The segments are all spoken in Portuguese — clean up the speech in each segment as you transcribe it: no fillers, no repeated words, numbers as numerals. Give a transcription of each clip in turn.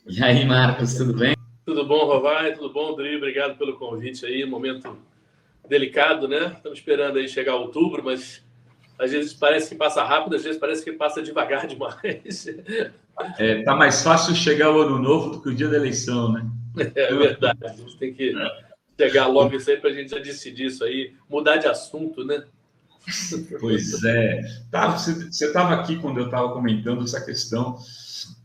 E aí, Marcos, tudo bem? Tudo bom, Rovai? Tudo bom, Dri? Obrigado pelo convite aí. Momento delicado, né? Estamos esperando aí chegar outubro, mas às vezes parece que passa rápido, às vezes parece que passa devagar demais. Tá mais fácil chegar o ano novo do que o dia da eleição, né? É verdade. A gente tem que chegar logo isso aí para a gente já decidir isso aí, mudar de assunto, né? Pois é. Você estava aqui quando eu estava comentando essa questão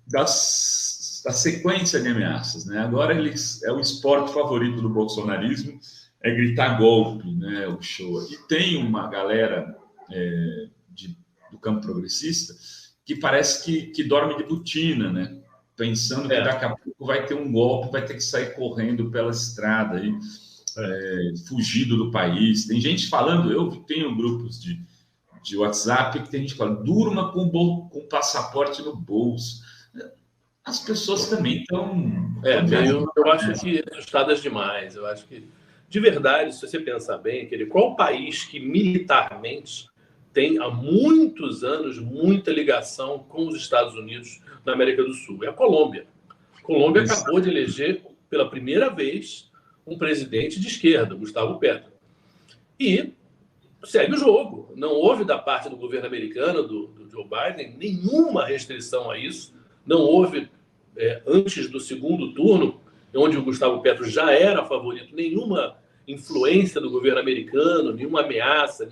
da sequência de ameaças, né? Agora é o esporte favorito do bolsonarismo, é gritar golpe, né? O show. E tem uma galera do campo progressista que parece que dorme de botina, né? Pensando que daqui a pouco vai ter um golpe, vai ter que sair correndo pela estrada aí, fugido do país. Tem gente falando, eu tenho grupos de WhatsApp que tem gente falando, durma com o passaporte no bolso. As pessoas também estão... Eu acho que assustadas demais. Eu acho que, de verdade, se você pensar bem, qual país que militarmente tem há muitos anos muita ligação com os Estados Unidos na América do Sul? É a Colômbia. A Colômbia acabou de eleger, pela primeira vez, um presidente de esquerda, Gustavo Petro. E segue o jogo. Não houve da parte do governo americano, do Joe Biden, nenhuma restrição a isso. Não houve, antes do segundo turno, onde o Gustavo Petro já era favorito, nenhuma influência do governo americano, nenhuma ameaça,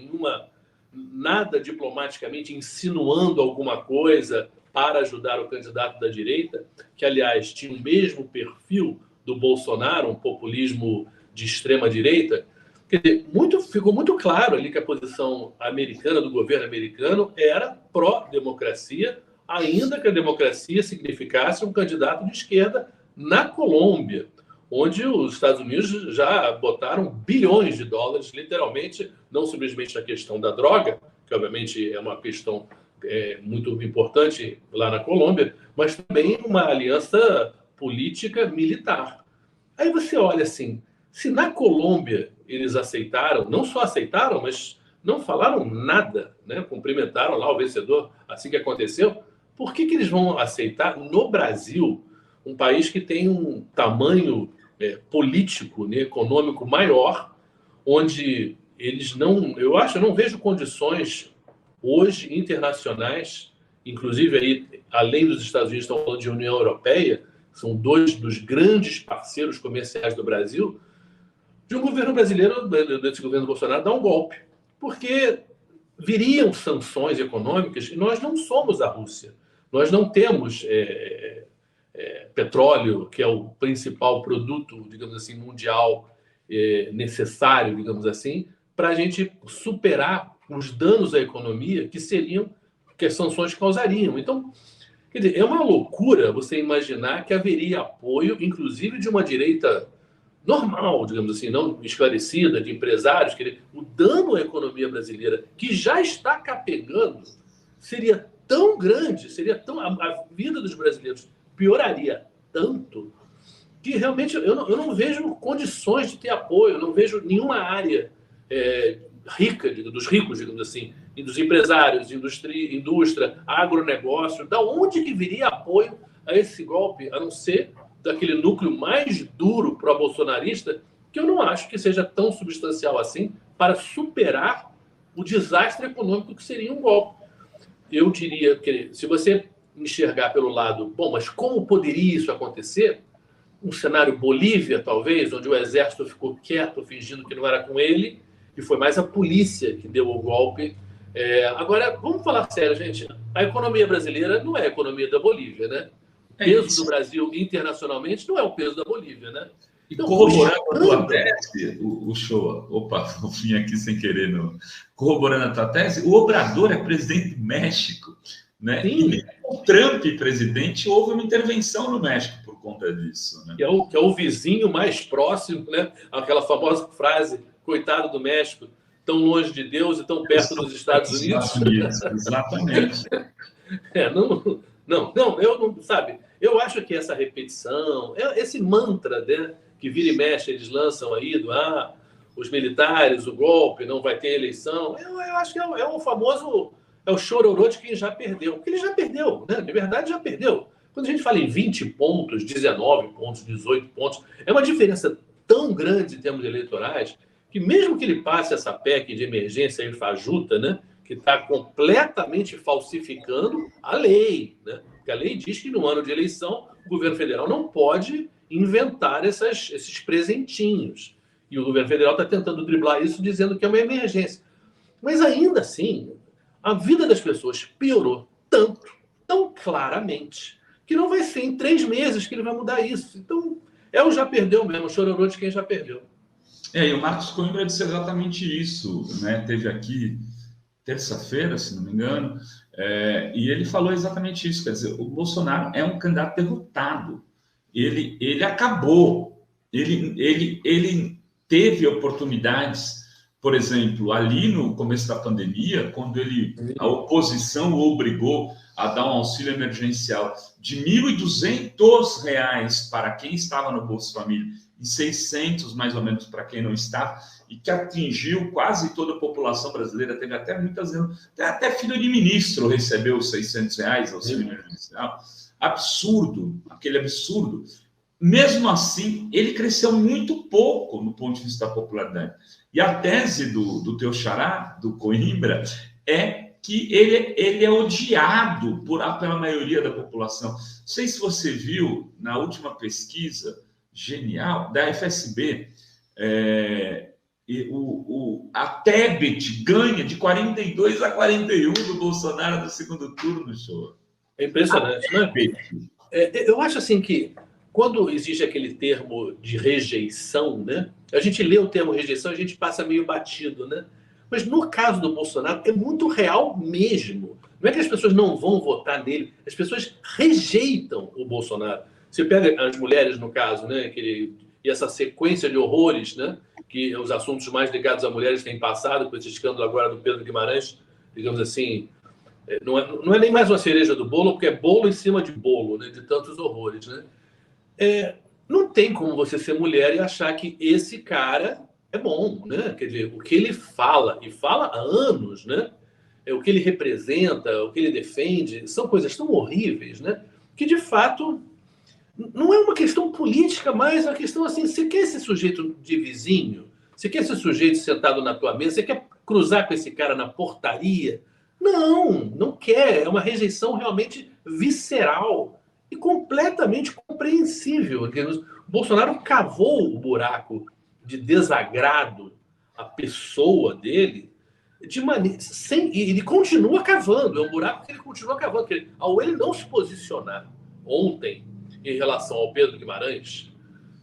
nada diplomaticamente insinuando alguma coisa para ajudar o candidato da direita, que, aliás, tinha o mesmo perfil do Bolsonaro, um populismo de extrema-direita. Quer dizer, ficou muito claro ali que a posição americana, do governo americano, era pró-democracia, ainda que a democracia significasse um candidato de esquerda na Colômbia, onde os Estados Unidos já botaram bilhões de dólares, literalmente, não simplesmente na questão da droga, que obviamente é uma questão muito importante lá na Colômbia, mas também uma aliança política militar. Aí você olha assim, se na Colômbia eles aceitaram, não só aceitaram, mas não falaram nada, né? Cumprimentaram lá o vencedor assim que aconteceu, por que eles vão aceitar no Brasil, um país que tem um tamanho político, né, econômico maior, onde eles não, eu não vejo condições hoje internacionais, inclusive aí, além dos Estados Unidos, estão falando de União Europeia, são dois dos grandes parceiros comerciais do Brasil, de um governo brasileiro, desse governo Bolsonaro, dar um golpe. Porque viriam sanções econômicas e nós não somos a Rússia. Nós não temos petróleo, que é o principal produto, digamos assim, mundial necessário, digamos assim, para a gente superar os danos à economia que as sanções causariam. Então, quer dizer, é uma loucura você imaginar que haveria apoio, inclusive de uma direita normal, digamos assim, não esclarecida, de empresários, que o dano à economia brasileira, que já está capengando, seria tão grande, a vida dos brasileiros pioraria tanto, que realmente eu não vejo condições de ter apoio, eu não vejo nenhuma área rica, dos ricos, digamos assim, e dos empresários, indústria, agronegócio, da onde que viria apoio a esse golpe, a não ser daquele núcleo mais duro pró-bolsonarista, que eu não acho que seja tão substancial assim para superar o desastre econômico que seria um golpe. Eu diria que, se você enxergar pelo lado, bom, mas como poderia isso acontecer? Um cenário Bolívia, talvez, onde o exército ficou quieto, fingindo que não era com ele, e foi mais a polícia que deu o golpe. Agora, vamos falar sério, gente. A economia brasileira não é a economia da Bolívia, né? O peso do Brasil internacionalmente não é o peso da Bolívia, né? E então, corroborando a tua tese, o show, opa, eu vim aqui sem querer, corroborando a tua tese, o Obrador é presidente do México, né? Sim. E mesmo o Trump, presidente, houve uma intervenção no México por conta disso, né? Que é o vizinho mais próximo, né? Aquela famosa frase, coitado do México, tão longe de Deus e tão perto dos Estados Unidos. Exatamente. Eu acho que essa repetição, esse mantra, né, que vira e mexe, eles lançam aí os militares, o golpe, não vai ter eleição. Eu acho que é o famoso, é o chororô de quem já perdeu. Porque ele já perdeu, né? De verdade já perdeu. Quando a gente fala em 20 pontos, 19 pontos, 18 pontos, é uma diferença tão grande em termos eleitorais que mesmo que ele passe essa PEC de emergência aí fajuta, né, que está completamente falsificando a lei, né? Porque a lei diz que no ano de eleição o governo federal não pode inventar esses presentinhos. E o governo federal está tentando driblar isso dizendo que é uma emergência. Mas ainda assim, a vida das pessoas piorou tanto, tão claramente, que não vai ser em 3 meses que ele vai mudar isso. Então, é o já perdeu mesmo, o chororô de quem já perdeu. E o Marcos Coimbra disse exatamente isso, né? Teve aqui terça-feira, se não me engano, e ele falou exatamente isso. Quer dizer, o Bolsonaro é um candidato derrotado. Ele acabou. Ele teve oportunidades, por exemplo, ali no começo da pandemia, quando a oposição o obrigou a dar um auxílio emergencial de R$ 1.200 para quem estava no Bolsa Família e 600 mais ou menos para quem não estava, e que atingiu quase toda a população brasileira. Teve até até filho de ministro recebeu os R$ 600 auxílio emergencial. Absurdo, aquele absurdo. Mesmo assim, ele cresceu muito pouco no ponto de vista da popularidade. E a tese do teu xará, do Coimbra, é que ele é odiado pela maioria da população. Não sei se você viu, na última pesquisa genial da FSB, a Tebet ganha de 42-41 do Bolsonaro no segundo turno, show. É impressionante, né? Eu acho assim que quando existe aquele termo de rejeição, né? A gente lê o termo rejeição, a gente passa meio batido, né? Mas no caso do Bolsonaro é muito real mesmo. Não é que as pessoas não vão votar nele, as pessoas rejeitam o Bolsonaro. Você pega as mulheres, no caso, né? E essa sequência de horrores, né? Que os assuntos mais ligados a mulheres têm passado, com esse escândalo agora do Pedro Guimarães, digamos assim, não é nem mais uma cereja do bolo, porque é bolo em cima de bolo, né? De tantos horrores, né? Não tem como você ser mulher e achar que esse cara é bom, né? Quer dizer, o que ele fala, e fala há anos, né? O que ele representa, o que ele defende, são coisas tão horríveis, né? Que, de fato, não é uma questão política, mas é uma questão assim, você quer esse sujeito de vizinho? Você quer esse sujeito sentado na tua mesa? Você quer cruzar com esse cara na portaria? Não quer. É uma rejeição realmente visceral e completamente compreensível. O Bolsonaro cavou o buraco de desagrado à pessoa dele de maneira e ele continua cavando. É um buraco que ele continua cavando. Ao ele não se posicionar ontem em relação ao Pedro Guimarães,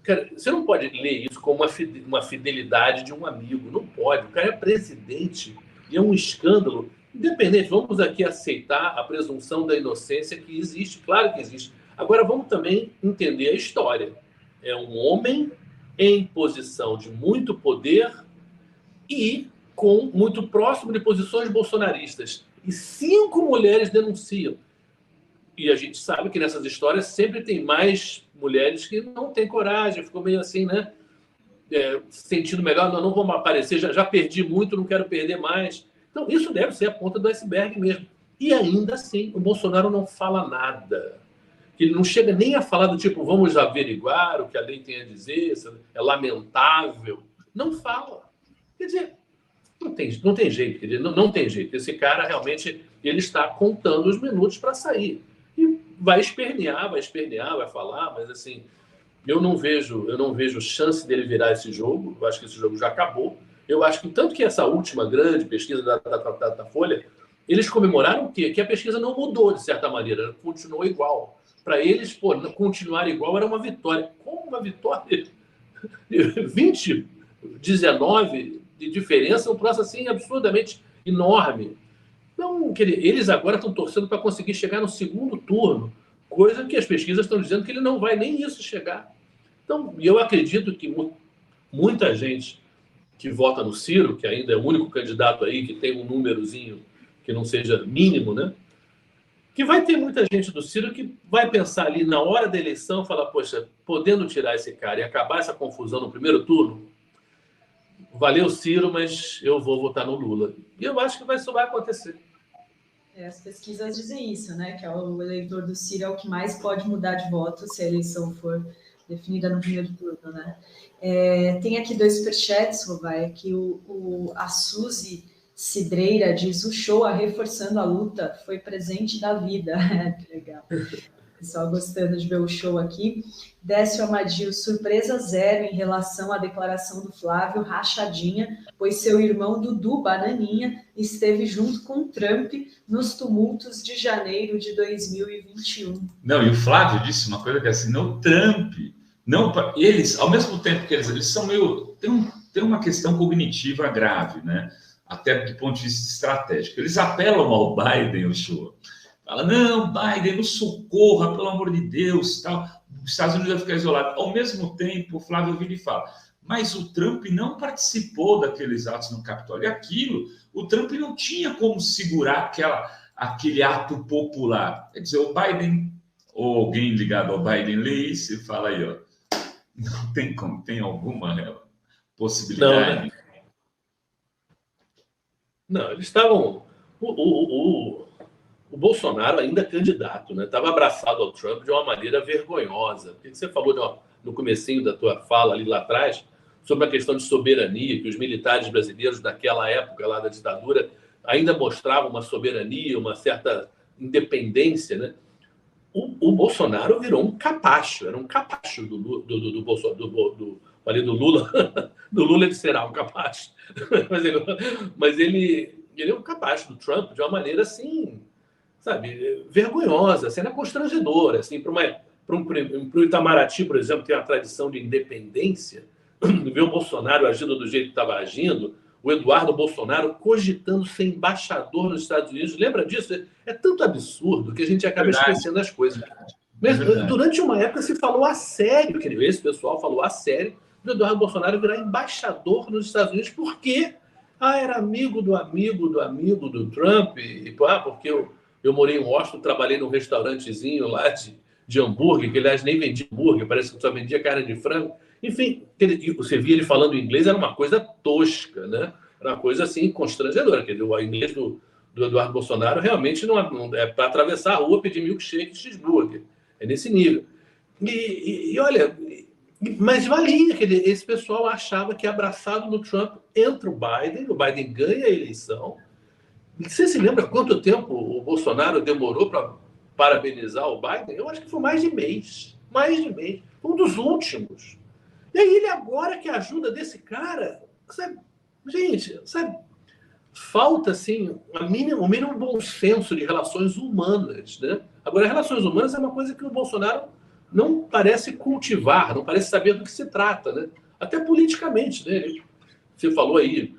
cara, você não pode ler isso como uma fidelidade de um amigo. Não pode. O cara é presidente e é um escândalo. Independente, vamos aqui aceitar a presunção da inocência que existe, claro que existe. Agora vamos também entender a história. É um homem em posição de muito poder e muito próximo de posições bolsonaristas. E 5 mulheres denunciam. E a gente sabe que nessas histórias sempre tem mais mulheres que não têm coragem, ficou meio assim, né? Se sentindo melhor, não vamos aparecer, já perdi muito, não quero perder mais. Então, isso deve ser a ponta do iceberg mesmo. E ainda assim, o Bolsonaro não fala nada. Ele não chega nem a falar do tipo, vamos averiguar o que a lei tem a dizer, é lamentável. Não fala. Quer dizer, não tem jeito. Quer dizer, não tem jeito. Esse cara realmente ele está contando os minutos para sair. E vai espernear, vai falar, mas assim, eu não vejo chance dele virar esse jogo. Eu acho que esse jogo já acabou. Eu acho que tanto que essa última grande pesquisa da Folha, eles comemoraram o quê? Que a pesquisa não mudou, de certa maneira, continuou igual. Para eles, continuar igual era uma vitória. Como uma vitória? 20, 19 de diferença é um troço assim absurdamente enorme. Então, eles agora estão torcendo para conseguir chegar no segundo turno, coisa que as pesquisas estão dizendo que ele não vai nem isso chegar. Então, eu acredito que muita gente que vota no Ciro, que ainda é o único candidato aí que tem um númerozinho que não seja mínimo, né? Que vai ter muita gente do Ciro que vai pensar ali na hora da eleição, falar, poxa, podendo tirar esse cara e acabar essa confusão no primeiro turno, valeu Ciro, mas eu vou votar no Lula. E eu acho que isso vai acontecer. As pesquisas dizem isso, né? Que o eleitor do Ciro é o que mais pode mudar de voto se a eleição for definida no primeiro turno, né? Tem aqui 2 superchats, Rovai, que a Suzy Cidreira diz: o show a reforçando a luta foi presente da vida. Que legal. Pessoal gostando de ver o show aqui. Décio Amadio, surpresa zero em relação à declaração do Flávio, rachadinha, pois seu irmão Dudu Bananinha esteve junto com Trump nos tumultos de janeiro de 2021. Não, e o Flávio disse uma coisa que é assim, não, Trump, não, eles, ao mesmo tempo que eles são meio, tem uma questão cognitiva grave, né? Até do ponto de vista estratégico. Eles apelam ao Biden, o show. Fala, não, Biden, nos socorra, pelo amor de Deus, tal. Os Estados Unidos vai ficar isolado. Ao mesmo tempo, o Flávio vira e fala, mas o Trump não participou daqueles atos no Capitólio. E aquilo, o Trump não tinha como segurar aquele ato popular. Quer dizer, o Biden, ou alguém ligado ao Biden lê isso e fala aí, ó, não tem como, tem alguma possibilidade? Não, né? Não, eles estavam... O Bolsonaro ainda candidato, né? Estava abraçado ao Trump de uma maneira vergonhosa. Porque você falou no comecinho da tua fala ali lá atrás sobre a questão de soberania, que os militares brasileiros daquela época lá da ditadura ainda mostravam uma soberania, uma certa independência, né? O Bolsonaro virou um capacho, era um capacho do Lula. Do Lula ele será um capacho. Mas ele é um capacho do Trump de uma maneira assim, sabe, vergonhosa, cena constrangedora, assim, para o Itamaraty, por exemplo, tem uma tradição de independência, ver o Bolsonaro agindo do jeito que estava agindo, o Eduardo Bolsonaro cogitando ser embaixador nos Estados Unidos, lembra disso? É tanto absurdo que a gente acaba esquecendo as coisas. Mas durante uma época se falou a sério, esse pessoal falou a sério, do Eduardo Bolsonaro virar embaixador nos Estados Unidos, porque era amigo do Trump, porque eu morei em Washington, trabalhei num restaurantezinho lá de hambúrguer, que aliás nem vendia hambúrguer, parece que só vendia carne de frango. Enfim, você via ele falando inglês, era uma coisa tosca, né? Era uma coisa assim constrangedora. Quer dizer, o inglês do Eduardo Bolsonaro realmente não é para atravessar a rua pedir milkshake de cheeseburger. É nesse nível. E olha, mas valia, que esse pessoal achava que abraçado no Trump entra o Biden ganha a eleição. Você se lembra quanto tempo o Bolsonaro demorou para parabenizar o Biden? Eu acho que foi mais de mês. Um dos últimos. E aí ele agora que a ajuda desse cara, sabe? Gente, sabe? Falta, assim, o mínimo bom senso de relações humanas, né? Agora, relações humanas é uma coisa que o Bolsonaro não parece cultivar, não parece saber do que se trata, né? Até politicamente, né? Você falou aí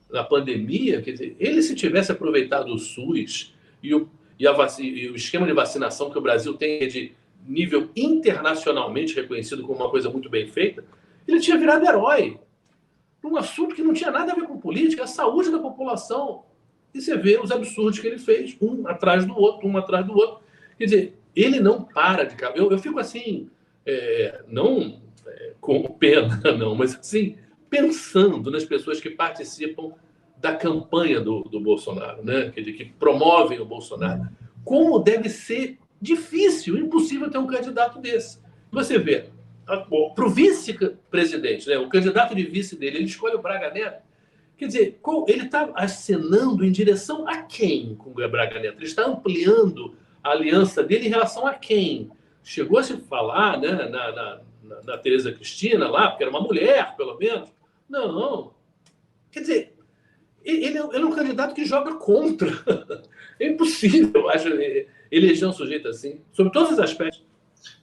na pandemia, quer dizer, ele se tivesse aproveitado o SUS e o esquema de vacinação que o Brasil tem de nível internacionalmente reconhecido como uma coisa muito bem feita, ele tinha virado herói num assunto que não tinha nada a ver com política, a saúde da população. E você vê os absurdos que ele fez, um atrás do outro. Quer dizer, ele não para de... Eu fico assim, não com pena, não, mas assim, pensando nas pessoas que participam da campanha do Bolsonaro, né? Quer dizer, que promovem o Bolsonaro. Como deve ser difícil, impossível ter um candidato desse. Você vê, para o vice-presidente, né? O candidato de vice dele, ele escolhe o Braga Neto. Quer dizer, ele está acenando em direção a quem com o Braga Neto? Ele está ampliando a aliança dele em relação a quem? Chegou a se falar, né, na Tereza Cristina lá, porque era uma mulher, pelo menos. Não. Quer dizer, ele é um candidato que joga contra. É impossível, acho, eleger um sujeito assim, sobre todos os aspectos.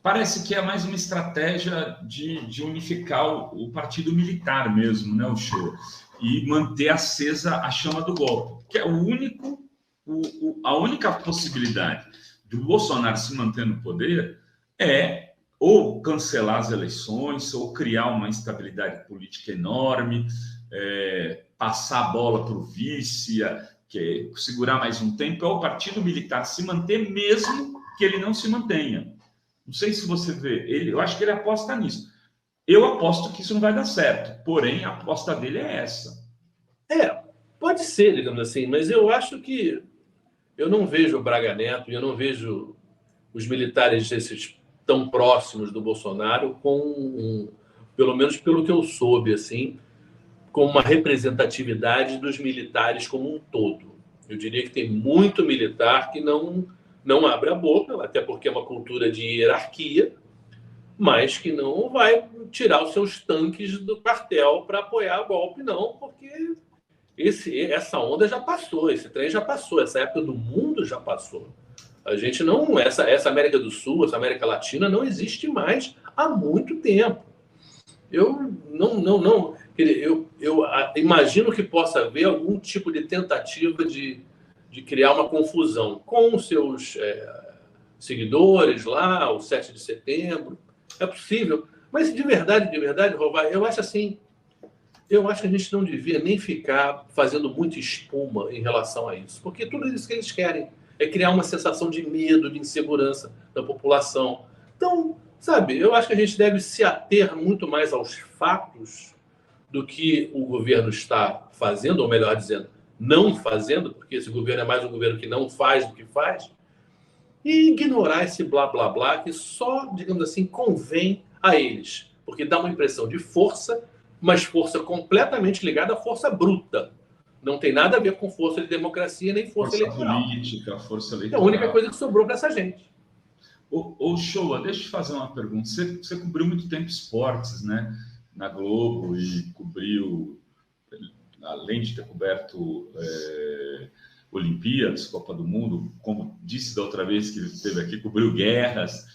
Parece que é mais uma estratégia de unificar o partido militar mesmo, né, o show, e manter acesa a chama do golpe, que é a única possibilidade do Bolsonaro se manter no poder é ou cancelar as eleições, ou criar uma instabilidade política enorme, passar a bola para o vice, segurar mais um tempo, ou o partido militar se manter mesmo que ele não se mantenha. Não sei se você vê, eu acho que ele aposta nisso. Eu aposto que isso não vai dar certo, porém a aposta dele é essa. Pode ser, digamos assim, mas eu acho que eu não vejo o Braga Neto e eu não vejo os militares esses tão próximos do Bolsonaro pelo menos pelo que eu soube, assim, com uma representatividade dos militares como um todo. Eu diria que tem muito militar que não abre a boca, até porque é uma cultura de hierarquia, mas que não vai tirar os seus tanques do quartel para apoiar o golpe, não, porque essa onda já passou, esse trem já passou, essa época do mundo já passou. A gente não... Essa América do Sul, essa América Latina não existe mais há muito tempo. Eu imagino que possa haver algum tipo de tentativa de criar uma confusão com os seus seguidores lá, o 7 de setembro. É possível. Mas de verdade, Rovai, eu acho assim, eu acho que a gente não devia nem ficar fazendo muita espuma em relação a isso. Porque tudo isso que eles querem é criar uma sensação de medo, de insegurança da população. Então, sabe, eu acho que a gente deve se ater muito mais aos fatos do que o governo está fazendo, ou melhor dizendo, não fazendo, porque esse governo é mais um governo que não faz do que faz, e ignorar esse blá, blá, blá, que só, digamos assim, convém a eles, porque dá uma impressão de força, mas força completamente ligada à força bruta. Não tem nada a ver com força de democracia, nem força eleitoral. Política, força É eleitoral. a única coisa que sobrou para essa gente. Ô, Shoa, deixa eu te fazer uma pergunta. Você cobriu muito tempo esportes, né? Na Globo, e cobriu, além de ter coberto Olimpíadas, Copa do Mundo, como disse da outra vez que ele esteve aqui, cobriu guerras,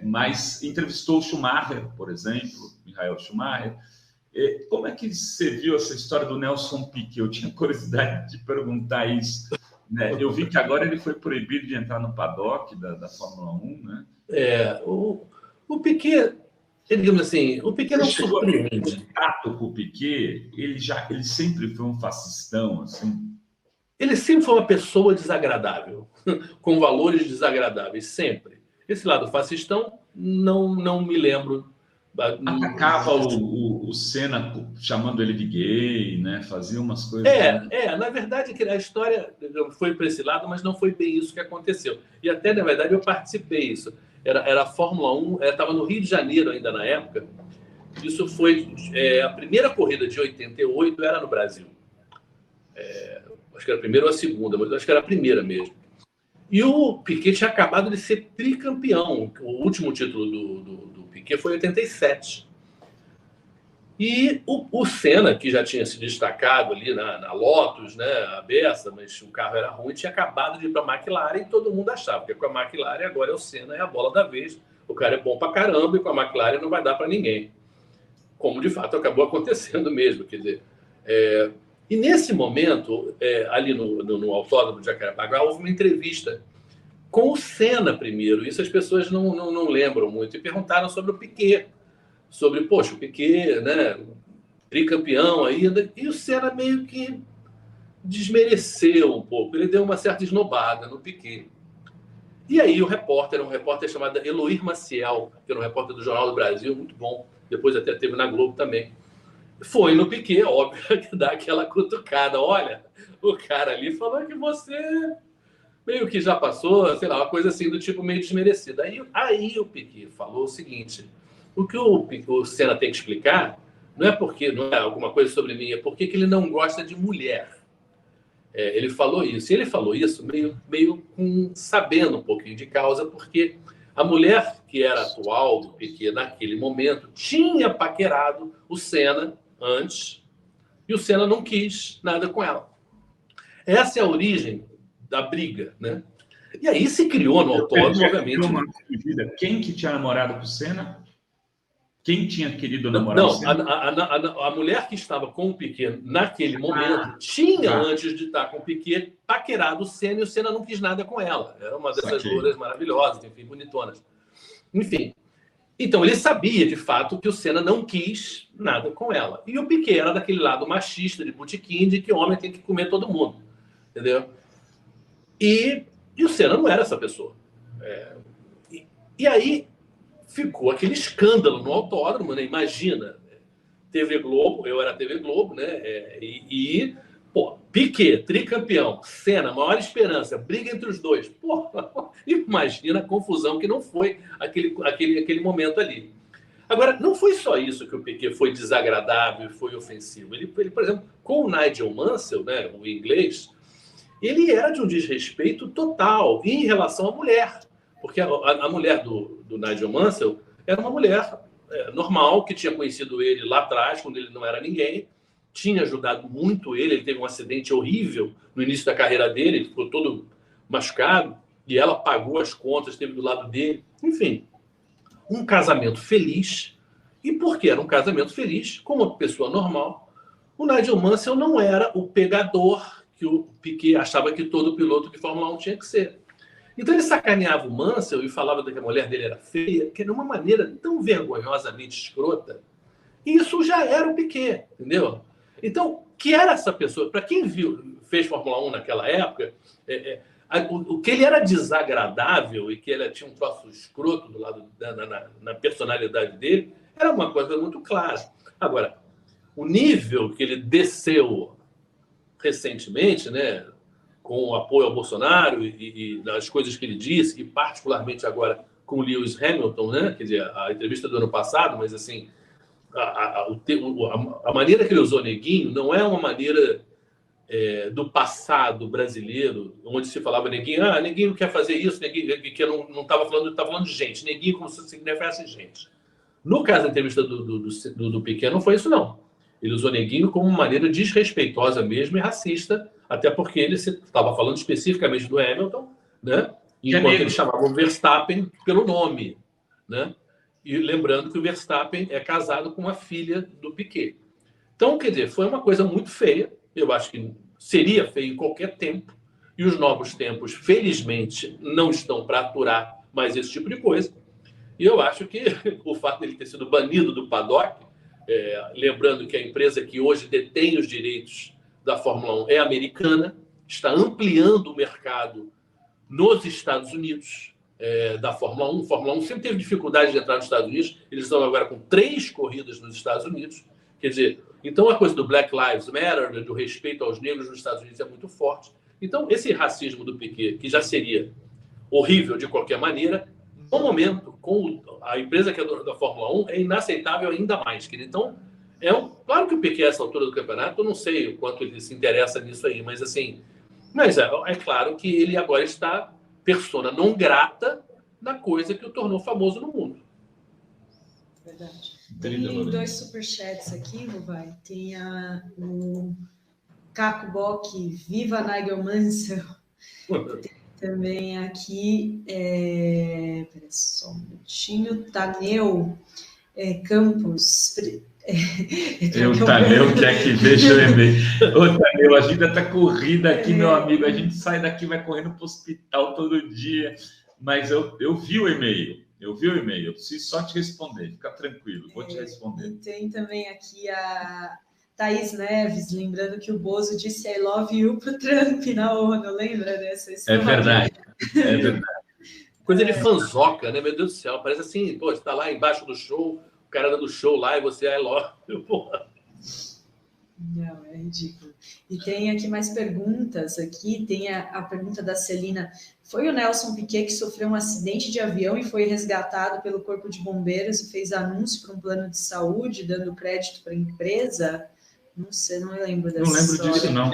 mas entrevistou o Schumacher, por exemplo, Michael Schumacher. Como é que você viu essa história do Nelson Piquet? Eu tinha curiosidade de perguntar isso. Né? Eu vi que agora ele foi proibido de entrar no paddock da Fórmula 1, né? O Piquet, digamos assim, o Piquet não surpreende. O contato com o Piquet, ele sempre foi um fascistão, assim. Ele sempre foi uma pessoa desagradável, com valores desagradáveis, sempre. Esse lado fascistão, não me lembro. Atacava o Senna chamando ele de gay, né? Fazia umas coisas... Na verdade, a história foi para esse lado, mas não foi bem isso que aconteceu. E até, na verdade, eu participei disso. Era a Fórmula 1, estava no Rio de Janeiro ainda na época. Isso foi... a primeira corrida de 88 era no Brasil. Acho que era a primeira ou a segunda, mas acho que era a primeira mesmo. E o Piquet tinha acabado de ser tricampeão. O último título do Piquet foi em 87. E o Senna, que já tinha se destacado ali na Lotus, né, a beça, mas o carro era ruim, tinha acabado de ir para a McLaren e todo mundo achava que com a McLaren agora é o Senna, é a bola da vez. O cara é bom para caramba e com a McLaren não vai dar para ninguém. Como de fato acabou acontecendo mesmo. Quer dizer, e nesse momento, ali no autódromo de Jacarepaguá, houve uma entrevista com o Senna primeiro. Isso as pessoas não lembram muito. E perguntaram sobre o Piquet. Sobre, poxa, o Piquet, né, tricampeão ainda. E o Senna meio que desmereceu um pouco. Ele deu uma certa esnobada no Piquet. E aí o repórter, um repórter chamado Eloir Maciel, que era um repórter do Jornal do Brasil, muito bom. Depois até teve na Globo também. Foi no Piquet, óbvio, que dá aquela cutucada. Olha, o cara ali falou que você meio que já passou, sei lá, uma coisa assim do tipo meio desmerecida. Aí o Piquet falou o seguinte: o que o Senna tem que explicar não é alguma coisa sobre mim, é porque que ele não gosta de mulher. Ele falou isso. E ele falou isso meio sabendo um pouquinho de causa, porque a mulher que era atual do Piquet naquele momento tinha paquerado o Senna antes e o Senna não quis nada com ela. Essa é a origem da briga, né? E aí se criou no autódromo, obviamente... Quem que tinha namorado com o Senna? Quem tinha querido namorar com o Senna? A mulher que estava com o Piquet naquele momento tinha, antes de estar com o Piquet, paquerado o Senna e o Senna não quis nada com ela. Era uma dessas louras maravilhosas, enfim, bonitonas. Enfim. Então, ele sabia, de fato, que o Senna não quis nada com ela. E o Piquet era daquele lado machista, de botequim, de que homem tem que comer todo mundo. Entendeu? E o Senna não era essa pessoa. E aí ficou aquele escândalo no autódromo, né? Imagina, TV Globo, eu era TV Globo, né? Pô, Piquet, tricampeão, Senna, maior esperança, briga entre os dois. Pô, imagina a confusão que não foi aquele momento ali. Agora, não foi só isso que o Piquet foi desagradável e foi ofensivo. Ele, por exemplo, com o Nigel Mansell, né, o inglês, ele era de um desrespeito total em relação à mulher. Porque a mulher do Nigel Mansell era uma mulher normal, que tinha conhecido ele lá atrás, quando ele não era ninguém, tinha ajudado muito ele teve um acidente horrível no início da carreira dele, ele ficou todo machucado, e ela pagou as contas, esteve do lado dele. Enfim, um casamento feliz. E porque era um casamento feliz, com uma pessoa normal, o Nigel Mansell não era o pegador que o Piquet achava que todo piloto de Fórmula 1 tinha que ser. Então ele sacaneava o Mansell e falava que a mulher dele era feia, que era uma maneira tão vergonhosamente escrota. E isso já era o Piquet, entendeu? Então, que era essa pessoa? Para quem fez Fórmula 1 naquela época, o que ele era desagradável e que ele tinha um troço escroto do lado na personalidade dele, era uma coisa muito clara. Agora, o nível que ele desceu recentemente, né, com o apoio ao Bolsonaro e das coisas que ele disse, e particularmente agora com o Lewis Hamilton, né, quer dizer, a entrevista do ano passado, mas assim, a maneira que ele usou neguinho não é uma maneira do passado brasileiro, onde se falava neguinho, neguinho quer fazer isso, neguinho, que eu não estava falando de gente, neguinho como se significasse gente. No caso da entrevista do Piquet, não foi isso, não. Ele usou neguinho como uma maneira desrespeitosa mesmo e racista, até porque ele estava falando especificamente do Hamilton, né? Enquanto ele chamava o Verstappen pelo nome, né? E lembrando que o Verstappen é casado com a filha do Piquet. Então, quer dizer, foi uma coisa muito feia. Eu acho que seria feio em qualquer tempo. E os novos tempos, felizmente, não estão para aturar mais esse tipo de coisa. E eu acho que o fato dele ter sido banido do paddock, lembrando que a empresa que hoje detém os direitos da Fórmula 1 é americana, está ampliando o mercado nos Estados Unidos da Fórmula 1. A Fórmula 1 sempre teve dificuldade de entrar nos Estados Unidos, eles estão agora com 3 corridas nos Estados Unidos. Quer dizer, então a coisa do Black Lives Matter, do respeito aos negros nos Estados Unidos é muito forte. Então, esse racismo do Piquet, que já seria horrível de qualquer maneira, no momento, com a empresa que é dona da Fórmula 1, é inaceitável ainda mais. Então, claro que o Piquet, a essa altura do campeonato, eu não sei o quanto ele se interessa nisso aí, mas assim, é claro que ele agora está persona não grata na coisa que o tornou famoso no mundo. Verdade. Tem 2 superchats aqui, Vai. Tem o Caco Bock, viva Nigel Mansell. Também aqui, peraí só um minutinho, Taneu Campos. O Taneu quer que veja o e-mail. Ô, Taneu, a vida está corrida aqui, meu amigo. A gente sai daqui, vai correndo para o hospital todo dia. Mas eu vi o e-mail. Eu preciso só te responder. Fica tranquilo, vou te responder. E tem também aqui a Thaís Neves, lembrando que o Bozo disse I love you pro Trump na ONU, lembra dessa história? É verdade. Coisa de fanzoca, né? Meu Deus do céu, parece assim, você tá lá embaixo do show, o cara dando show lá e você I love you, porra. Não, é ridículo. E tem aqui mais perguntas. Aqui tem a pergunta da Celina. Foi o Nelson Piquet que sofreu um acidente de avião e foi resgatado pelo Corpo de Bombeiros e fez anúncio para um plano de saúde, dando crédito para a empresa? Não sei, não lembro dessa história. Não lembro disso, não.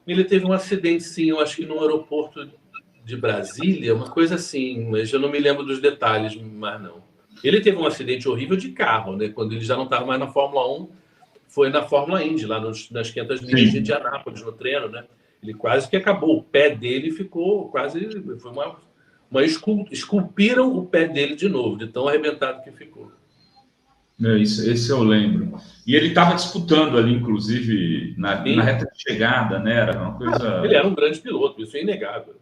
Ele teve um acidente, sim, eu acho que no aeroporto de Brasília, uma coisa assim, mas eu não me lembro dos detalhes, mas não. Ele teve um acidente horrível de carro, né? Quando ele já não estava mais na Fórmula 1, foi na Fórmula Indy, lá nas 500 milhas de Indianápolis, no treino, né? Ele quase que acabou. O pé dele ficou quase... Foi esculpiram o pé dele de novo, de tão arrebentado que ficou. Esse eu lembro. E ele estava disputando ali, inclusive, na reta de chegada, né? Era uma coisa... Ele era um grande piloto, isso é inegável.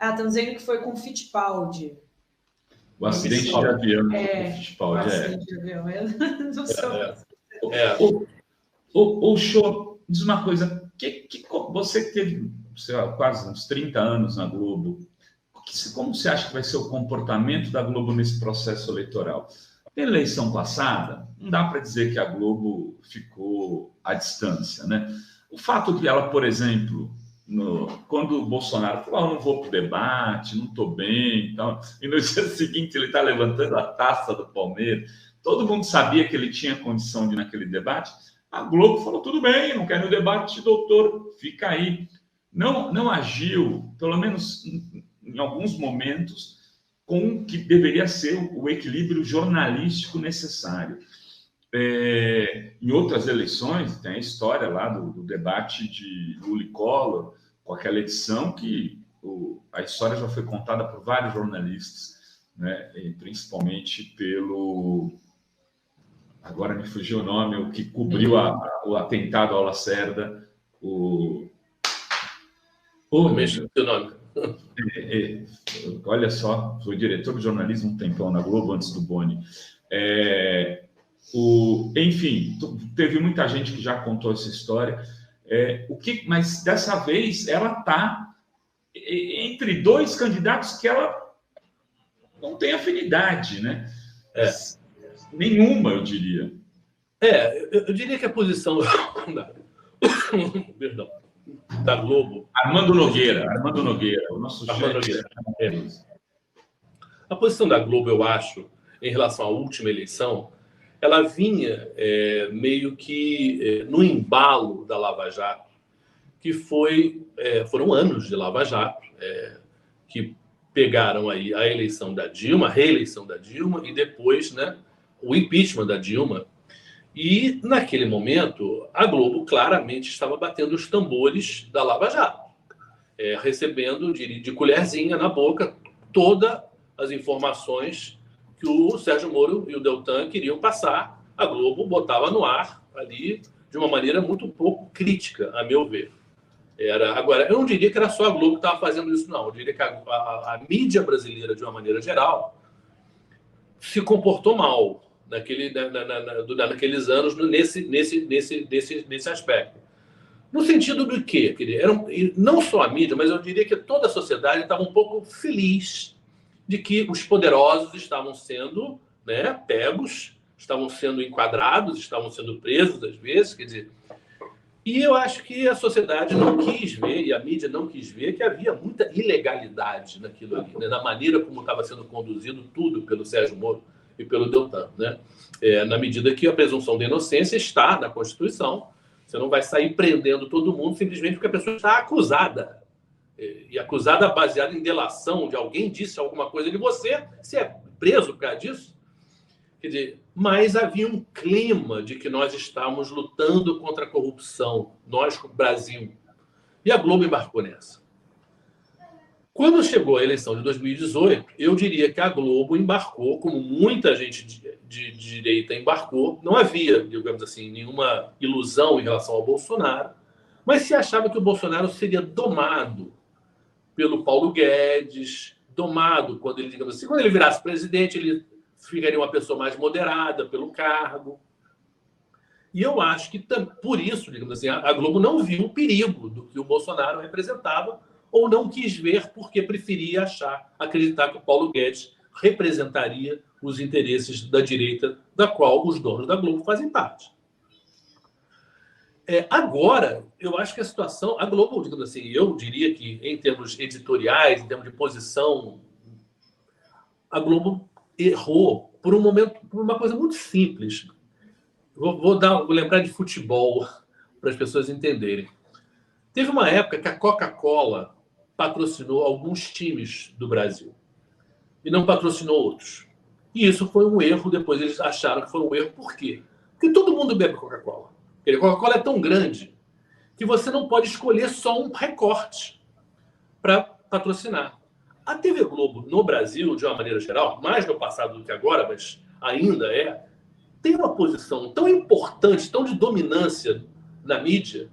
Estão dizendo que foi com o Fittipaldi. O acidente de avião. O acidente de avião. Eu não sou... O show, diz uma coisa. Você teve, sei lá, quase uns 30 anos na Globo. Como você acha que vai ser o comportamento da Globo nesse processo eleitoral? Eleição passada, não dá para dizer que a Globo ficou à distância, né? O fato de ela, por exemplo, quando o Bolsonaro falou, não vou para o debate, não estou bem, e no dia seguinte ele está levantando a taça do Palmeiras, todo mundo sabia que ele tinha condição de ir naquele debate, a Globo falou, tudo bem, não quero o debate, doutor, fica aí. Não agiu, pelo menos em alguns momentos, com o que deveria ser o equilíbrio jornalístico necessário. Em outras eleições, tem a história lá do debate de Lula e Collor, com aquela edição que a história já foi contada por vários jornalistas, né? Principalmente pelo... Agora me fugiu o nome, o que cobriu o atentado ao Lacerda, Mexeu o nome. Olha só, foi diretor de jornalismo um tempão na Globo, antes do Boni. Enfim, teve muita gente que já contou essa história. Mas dessa vez ela está entre dois candidatos que ela não tem afinidade, né? Nenhuma, eu diria. Eu diria que a posição perdão, da Globo... Armando Nogueira, o nosso Armando Nogueira. A posição da Globo, eu acho, em relação à última eleição, ela vinha meio que no embalo da Lava Jato, que foram anos de Lava Jato, que pegaram aí a eleição da Dilma, a reeleição da Dilma e depois, né, o impeachment da Dilma. E, naquele momento, a Globo claramente estava batendo os tambores da Lava Jato, recebendo de colherzinha na boca todas as informações que o Sérgio Moro e o Deltan queriam passar. A Globo botava no ar ali de uma maneira muito pouco crítica, a meu ver. Agora, eu não diria que era só a Globo que estava fazendo isso, não. Eu diria que a mídia brasileira, de uma maneira geral, se comportou mal naqueles anos nesse aspecto. No sentido do quê? Não só a mídia, mas eu diria que toda a sociedade estava um pouco feliz de que os poderosos estavam sendo, né, pegos, estavam sendo enquadrados, estavam sendo presos às vezes, quer dizer. E eu acho que a sociedade não quis ver, e a mídia não quis ver, que havia muita ilegalidade naquilo ali, né, na maneira como estava sendo conduzido tudo pelo Sérgio Moro e pelo Deltan, né? Na medida que a presunção de inocência está na Constituição, você não vai sair prendendo todo mundo simplesmente porque a pessoa está acusada. E acusada baseada em delação de alguém disse alguma coisa de você é preso por causa disso. Quer dizer, mas havia um clima de que nós estávamos lutando contra a corrupção, nós, o Brasil. E a Globo embarcou nessa. Quando chegou a eleição de 2018, eu diria que a Globo embarcou, como muita gente de direita embarcou. Não havia, digamos assim, nenhuma ilusão em relação ao Bolsonaro, mas se achava que o Bolsonaro seria domado pelo Paulo Guedes, domado quando ele, digamos assim, quando ele virasse presidente, ele ficaria uma pessoa mais moderada pelo cargo. E eu acho que, por isso, digamos assim, a Globo não viu o perigo do que o Bolsonaro representava, ou não quis ver porque preferia acreditar que o Paulo Guedes representaria os interesses da direita, da qual os donos da Globo fazem parte. Agora, eu acho que a situação... A Globo, digamos assim, eu diria que, em termos editoriais, em termos de posição, a Globo errou por um momento, por uma coisa muito simples. Vou lembrar de futebol para as pessoas entenderem. Teve uma época que a Coca-Cola patrocinou alguns times do Brasil e não patrocinou outros. E isso foi um erro, depois eles acharam que foi um erro. Por quê? Porque todo mundo bebe Coca-Cola. A Coca-Cola é tão grande que você não pode escolher só um recorte para patrocinar. A TV Globo, no Brasil, de uma maneira geral, mais no passado do que agora, mas ainda tem uma posição tão importante, tão de dominância na mídia,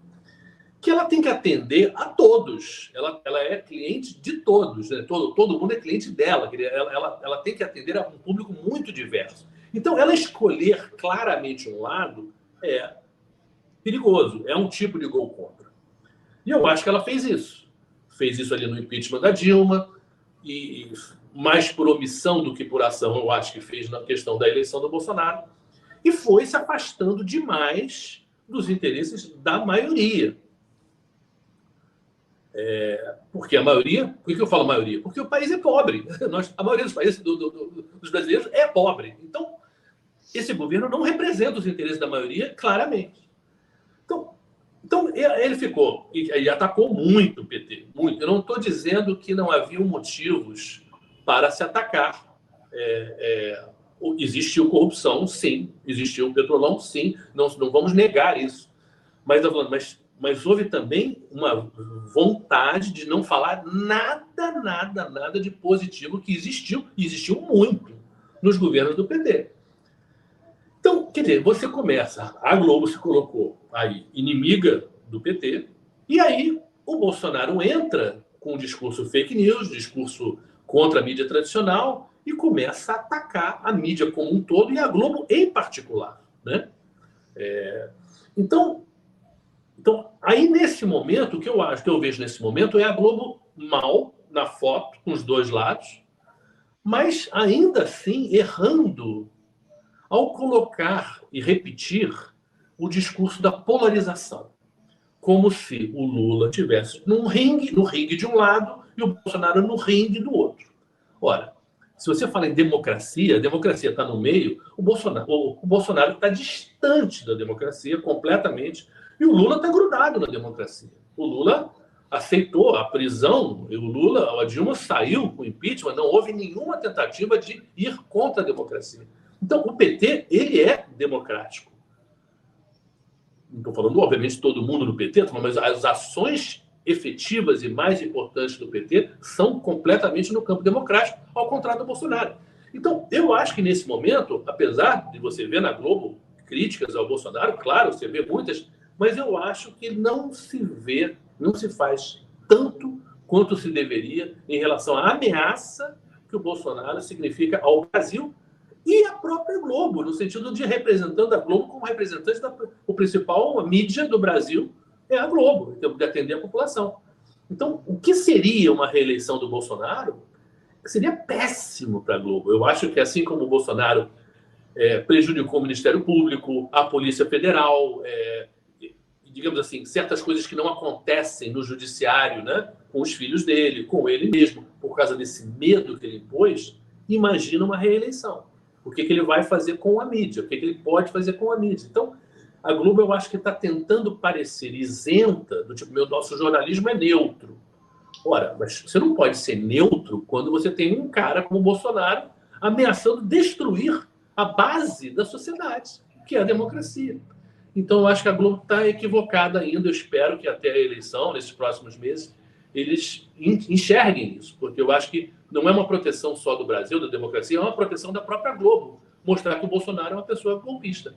que ela tem que atender a todos. Ela é cliente de todos, né? Todo mundo é cliente dela. Ela tem que atender a um público muito diverso. Então, ela escolher claramente um lado é perigoso. É um tipo de gol contra. E eu acho que ela fez isso. Fez isso ali no impeachment da Dilma e mais por omissão do que por ação, eu acho que fez na questão da eleição do Bolsonaro, e foi se afastando demais dos interesses da maioria. Porque a maioria... Por que eu falo maioria? Porque o país é pobre. A maioria dos países dos brasileiros é pobre. Então, esse governo não representa os interesses da maioria claramente. Então ele ficou... E atacou muito o PT. Muito. Eu não estou dizendo que não haviam motivos para se atacar. Existiu corrupção, sim. Existiu Petrolão, sim. Não vamos negar isso. Mas houve também uma vontade de não falar nada de positivo que existiu muito nos governos do PT. Então, quer dizer, você começa, a Globo se colocou aí inimiga do PT, e aí o Bolsonaro entra com um discurso fake news, discurso contra a mídia tradicional, e começa a atacar a mídia como um todo e a Globo em particular, né? Então, aí nesse momento, o que eu vejo nesse momento é a Globo mal na foto, com os dois lados, mas ainda assim errando ao colocar e repetir o discurso da polarização, como se o Lula estivesse no ringue de um lado e o Bolsonaro no ringue do outro. Ora, se você fala em democracia, a democracia está no meio, o Bolsonaro está distante da democracia completamente, e o Lula está grudado na democracia. O Lula aceitou a prisão, a Dilma saiu com impeachment, não houve nenhuma tentativa de ir contra a democracia. Então, o PT, ele é democrático. Não estou falando, obviamente, todo mundo do PT, mas as ações efetivas e mais importantes do PT são completamente no campo democrático, ao contrário do Bolsonaro. Então, eu acho que nesse momento, apesar de você ver na Globo críticas ao Bolsonaro, claro, você vê muitas, mas eu acho que não se faz tanto quanto se deveria em relação à ameaça que o Bolsonaro significa ao Brasil e à própria Globo, no sentido de representando a Globo como representante o principal mídia do Brasil é a Globo, de atender a população. Então, o que seria uma reeleição do Bolsonaro seria péssimo para a Globo. Eu acho que assim como o Bolsonaro prejudicou o Ministério Público, a Polícia Federal, digamos assim, certas coisas que não acontecem no judiciário, né, com os filhos dele, com ele mesmo, por causa desse medo que ele impôs, imagina uma reeleição. O que ele vai fazer com a mídia? O que ele pode fazer com a mídia? Então, a Globo, eu acho que está tentando parecer isenta, do tipo, nosso jornalismo é neutro. Ora, mas você não pode ser neutro quando você tem um cara como o Bolsonaro ameaçando destruir a base da sociedade, que é a democracia. Então, eu acho que a Globo está equivocada ainda. Eu espero que até a eleição, nesses próximos meses, eles enxerguem isso, porque eu acho que não é uma proteção só do Brasil, da democracia, é uma proteção da própria Globo, mostrar que o Bolsonaro é uma pessoa golpista.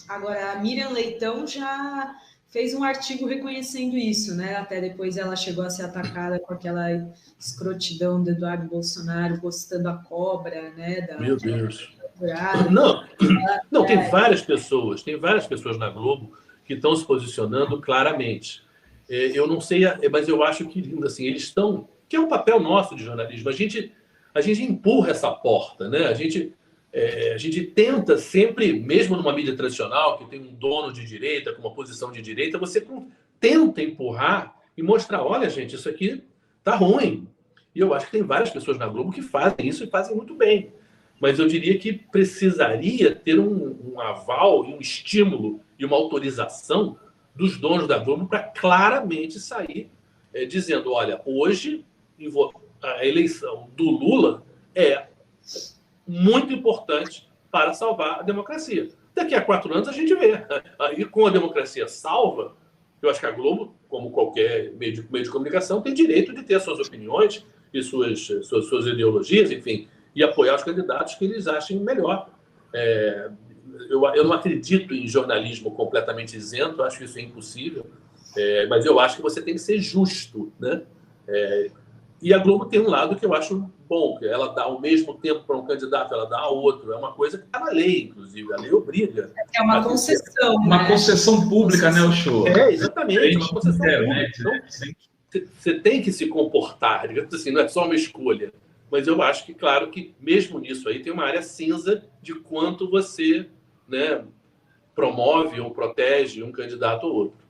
Agora, a Miriam Leitão já fez um artigo reconhecendo isso, né? Até depois ela chegou a ser atacada com aquela escrotidão do Eduardo Bolsonaro postando a cobra, né? Meu Deus. Não, tem várias pessoas na Globo que estão se posicionando claramente. Eu não sei, mas eu acho que assim, eles estão... Que é um papel nosso de jornalismo. A gente empurra essa porta, né? A gente tenta sempre, mesmo numa mídia tradicional, que tem um dono de direita, com uma posição de direita, você tenta empurrar e mostrar, olha, gente, isso aqui tá ruim. E eu acho que tem várias pessoas na Globo que fazem isso e fazem muito bem. Mas eu diria que precisaria ter um aval e um estímulo e uma autorização dos donos da Globo para claramente sair dizendo, olha, hoje a eleição do Lula é muito importante para salvar a democracia. Daqui a 4 anos a gente vê. E com a democracia salva, eu acho que a Globo, como qualquer meio de comunicação, tem direito de ter suas opiniões e suas ideologias, enfim, e apoiar os candidatos que eles achem melhor. Eu não acredito em jornalismo completamente isento, eu acho que isso é impossível, mas eu acho que você tem que ser justo, né? E a Globo tem um lado que eu acho bom, que ela dá ao mesmo tempo para um candidato, ela dá a outro. É uma coisa que está na lei, inclusive. A lei obriga. É uma concessão. Uma concessão pública, né, o show? Exatamente. Uma concessão pública. Então, você tem que se comportar, digamos assim, não é só uma escolha. mas eu acho que, claro, que mesmo nisso aí tem uma área cinza de quanto você, né, promove ou protege um candidato ou outro.